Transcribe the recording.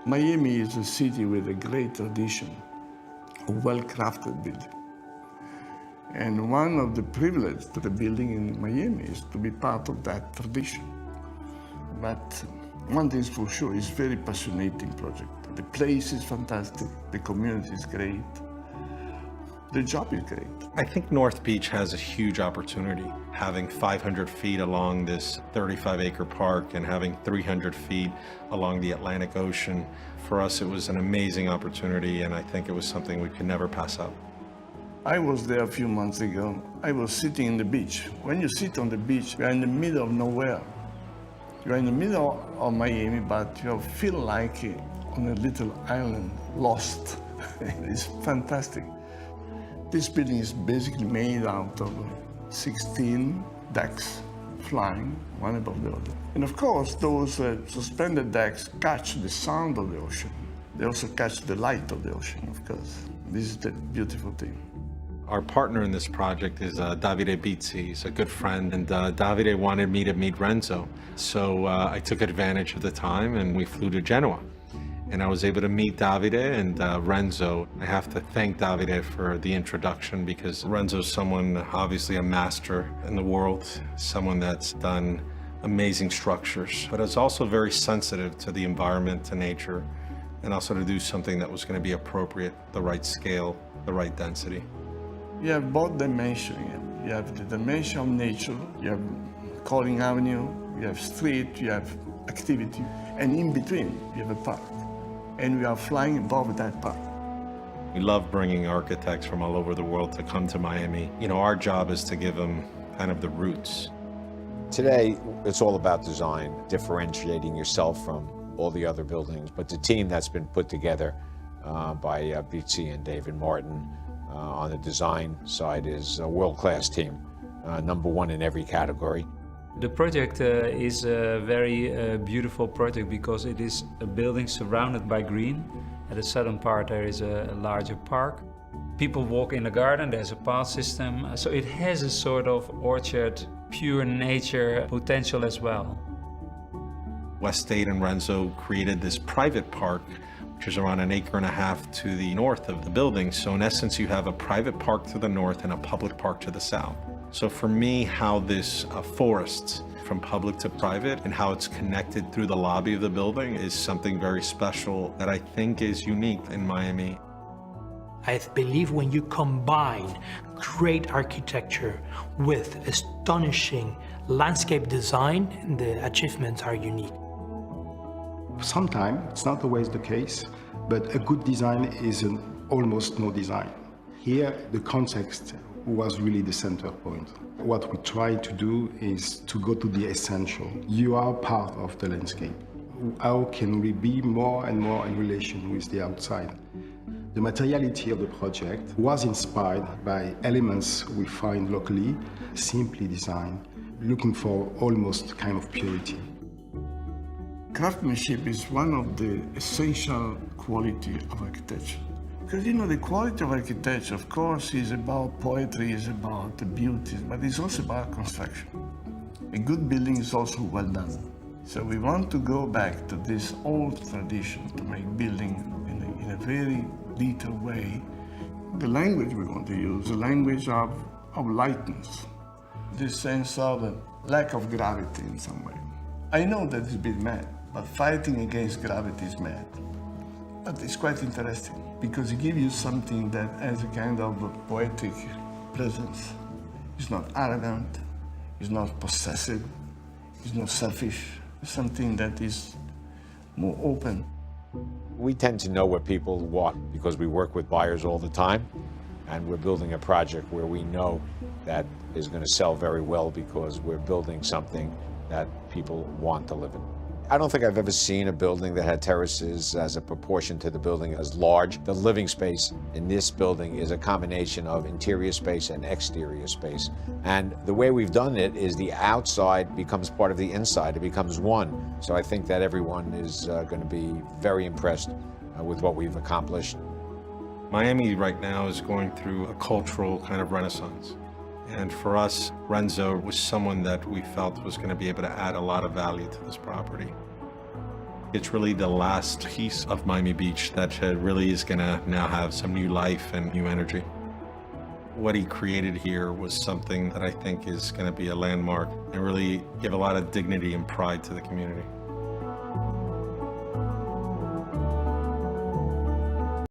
Miami is a city with a great tradition of well-crafted building. And one of the privileges to the building in Miami is to be part of that tradition. But one thing is for sure, it's a very passionate project. The place is fantastic, the community is great, the job is great. I think North Beach has a huge opportunity, having 500 feet along this 35-acre park and having 300 feet along the Atlantic Ocean. For us, it was an amazing opportunity, and I think it was something we could never pass up. I was there a few months ago. I was sitting on the beach. When you sit on the beach, you're in the middle of nowhere. You're in the middle of Miami, but you feel like on a little island, lost. It's fantastic. This building is basically made out of 16 decks flying one above the other. And of course, those suspended decks catch the sound of the ocean. They also catch the light of the ocean, of course. This is the beautiful thing. Our partner in this project is Davide Bizzi. He's a good friend, and Davide wanted me to meet Renzo. So I took advantage of the time and we flew to Genoa. And I was able to meet Davide and Renzo. I have to thank Davide for the introduction because Renzo's someone, obviously a master in the world, someone that's done amazing structures, but is also very sensitive to the environment, to nature, and also to do something that was going to be appropriate, the right scale, the right density. You have both dimensions. You have the dimension of nature, you have Calling Avenue, you have street, you have activity, and in between you have a park. And we are flying above that park. We love bringing architects from all over the world to come to Miami. You know, our job is to give them kind of the roots. Today, it's all about design, differentiating yourself from all the other buildings. But the team that's been put together by Bizzi and David Martin on the design side is a world-class team, #1 in every category. The project is a very beautiful project because it is a building surrounded by green. At the southern part there is a larger park. People walk in the garden, there's a path system. So it has a sort of orchard, pure nature potential as well. Westate and Renzo created this private park, which is around 1.5 acres to the north of the building. So in essence, you have a private park to the north and a public park to the south. So for me, how this forest from public to private and how it's connected through the lobby of the building is something very special that I think is unique in Miami. I believe when you combine great architecture with astonishing landscape design, the achievements are unique. Sometimes, it's not always the case, but a good design is an almost no design. Here, the context was really the center point. What we try to do is to go to the essential. You are part of the landscape. How can we be more and more in relation with the outside? The materiality of the project was inspired by elements we find locally, simply designed, looking for almost kind of purity. Craftsmanship is one of the essential qualities of architecture. Because, you know, the quality of architecture, of course, is about poetry, is about the beauty, but it's also about construction. A good building is also well done. So we want to go back to this old tradition to make building in a very detailed way. The language we want to use, the language of lightness, this sense of a lack of gravity in some way. I know that it's a bit mad, but fighting against gravity is mad. But it's quite interesting, because it gives you something that has a kind of a poetic presence. It's not arrogant, it's not possessive, it's not selfish. It's something that is more open. We tend to know what people want because we work with buyers all the time, and we're building a project where we know that is going to sell very well because we're building something that people want to live in. I don't think I've ever seen a building that had terraces as a proportion to the building as large. The living space in this building is a combination of interior space and exterior space. And the way we've done it is the outside becomes part of the inside. It becomes one. So I think that everyone is going to be very impressed with what we've accomplished. Miami right now is going through a cultural kind of renaissance. And for us, Renzo was someone that we felt was going to be able to add a lot of value to this property. It's really the last piece of Miami Beach that really is going to now have some new life and new energy. What he created here was something that I think is going to be a landmark and really give a lot of dignity and pride to the community.